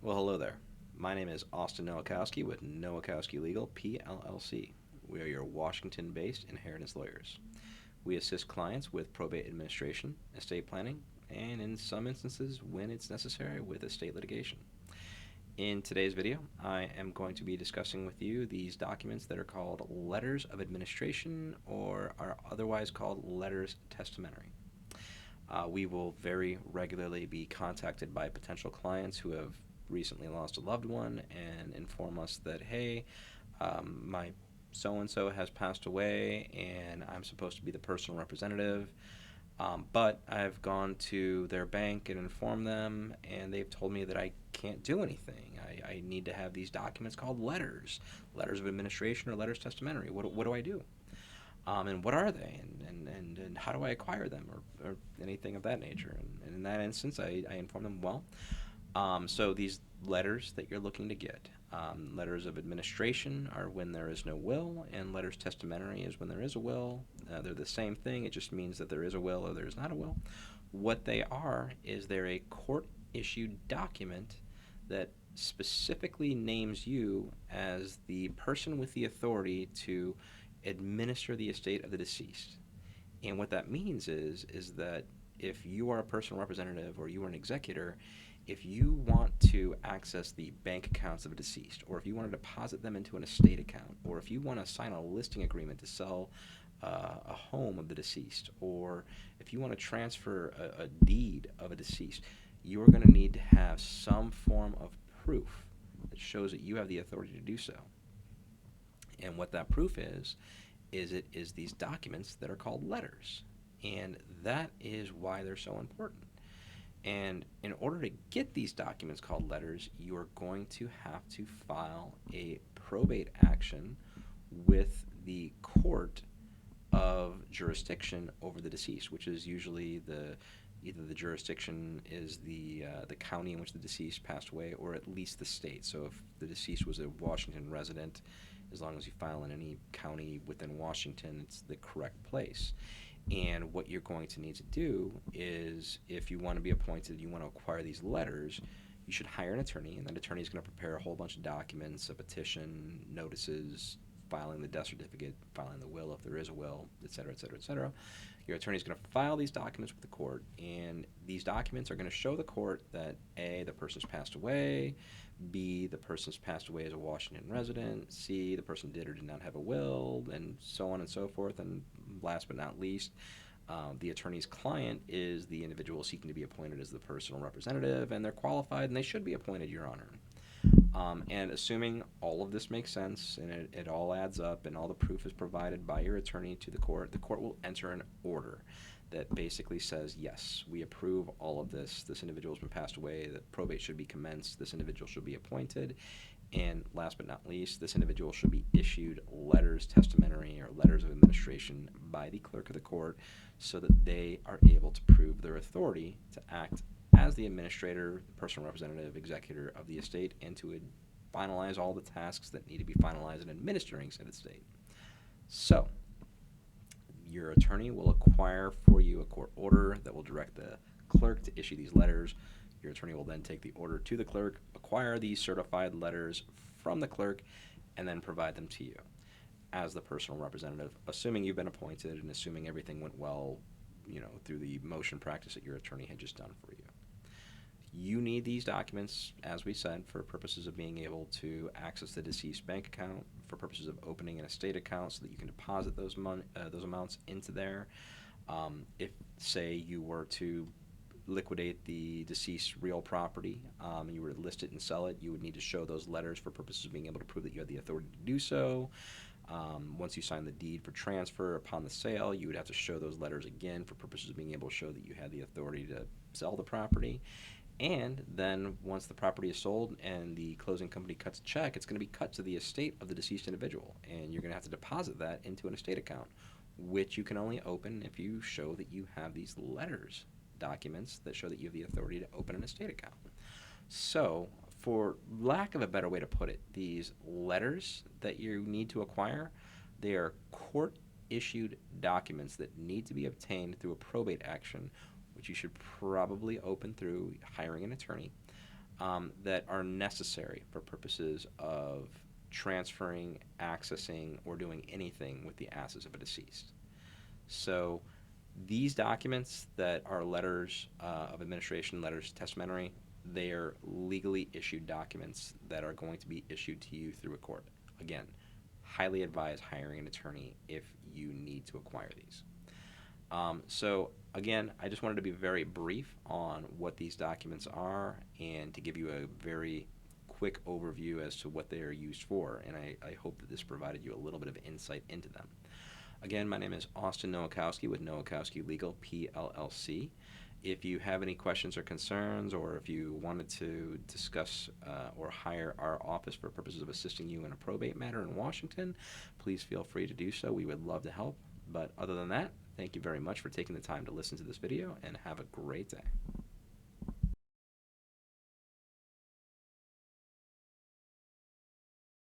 Well, hello there. My name is Austin Nowakowski with Nowakowski Legal, PLLC. We are your Washington based inheritance lawyers. We assist clients with probate administration, estate planning, and in some instances, when it's necessary, with estate litigation. In today's video, I am going to be discussing with you these documents that are called Letters of Administration or are otherwise called Letters Testamentary. We will very regularly be contacted by potential clients who have recently lost a loved one and inform us that, hey, my so and so has passed away and I'm supposed to be the personal representative. But I've gone to their bank and informed them, and they've told me that I can't do anything. I need to have these documents called letters of administration or letters testamentary. What do I do? And what are they, and how do I acquire them, or anything of that nature. And in that instance, I inform them, well, so these letters that you're looking to get, letters of administration are when there is no will, and letters testamentary is when there is a will. They're the same thing. It just means that there is a will or there is not a will. What they are is they're a court-issued document that specifically names you as the person with the authority to administer the estate of the deceased. And what that means is that if you are a personal representative or you are an executor, if you want to access the bank accounts of a deceased, or if you want to deposit them into an estate account, or if you want to sign a listing agreement to sell a home of the deceased, or if you want to transfer a deed of a deceased, you're going to need to have some form of proof that shows that you have the authority to do so. And what that proof is it is these documents that are called letters. And that is why they're so important. And in order to get these documents called letters, you are going to have to file a probate action with the court of jurisdiction over the deceased, which is usually either the jurisdiction is the county in which the deceased passed away, or at least the state. So if the deceased was a Washington resident, as long as you file in any county within Washington, it's the correct place. And what you're going to need to do is, if you want to be appointed, you want to acquire these letters, you should hire an attorney, and that attorney is going to prepare a whole bunch of documents, a petition, notices, filing the death certificate, filing the will if there is a will, et cetera, et cetera, et cetera. Your attorney is going to file these documents with the court, and these documents are going to show the court that A, the person's passed away, B, the person's passed away as a Washington resident, C, the person did or did not have a will, and so on and so forth. And last but not least, the attorney's client is the individual seeking to be appointed as the personal representative, and they're qualified and they should be appointed, Your Honor. And assuming all of this makes sense and it all adds up and all the proof is provided by your attorney to the court will enter an order that basically says, yes, we approve all of this. This individual has been passed away. That probate should be commenced. This individual should be appointed. And last but not least, this individual should be issued letters testamentary or letters of administration by the clerk of the court so that they are able to prove their authority to act as the administrator, personal representative, executor of the estate, and to finalize all the tasks that need to be finalized in administering said estate. So, your attorney will acquire for you a court order that will direct the clerk to issue these letters. Your attorney will then take the order to the clerk, acquire these certified letters from the clerk, and then provide them to you as the personal representative, assuming you've been appointed and assuming everything went well, through the motion practice that your attorney had just done for you. You need these documents, as we said, for purposes of being able to access the deceased bank account, for purposes of opening an estate account so that you can deposit those amounts into there. If, say, you were to liquidate the deceased real property and you were to list it and sell it, you would need to show those letters for purposes of being able to prove that you had the authority to do so. Once you sign the deed for transfer upon the sale, you would have to show those letters again for purposes of being able to show that you had the authority to sell the property. And then once the property is sold and the closing company cuts a check, it's going to be cut to the estate of the deceased individual. And you're going to have to deposit that into an estate account, which you can only open if you show that you have these letters, documents that show that you have the authority to open an estate account. So, for lack of a better way to put it, these letters that you need to acquire, they are court-issued documents that need to be obtained through a probate action, which you should probably open through hiring an attorney. that are necessary for purposes of transferring, accessing, or doing anything with the assets of a deceased. So these documents that are letters of administration, letters testamentary, they are legally issued documents that are going to be issued to you through a court. Again, highly advise hiring an attorney if you need to acquire these. So again, I just wanted to be very brief on what these documents are and to give you a very quick overview as to what they are used for, and I hope that this provided you a little bit of insight into them. Again, my name is Austin Nowakowski with Nowakowski Legal, PLLC. If you have any questions or concerns, or if you wanted to discuss or hire our office for purposes of assisting you in a probate matter in Washington, please feel free to do so. We would love to help. But other than that, thank you very much for taking the time to listen to this video, and have a great day.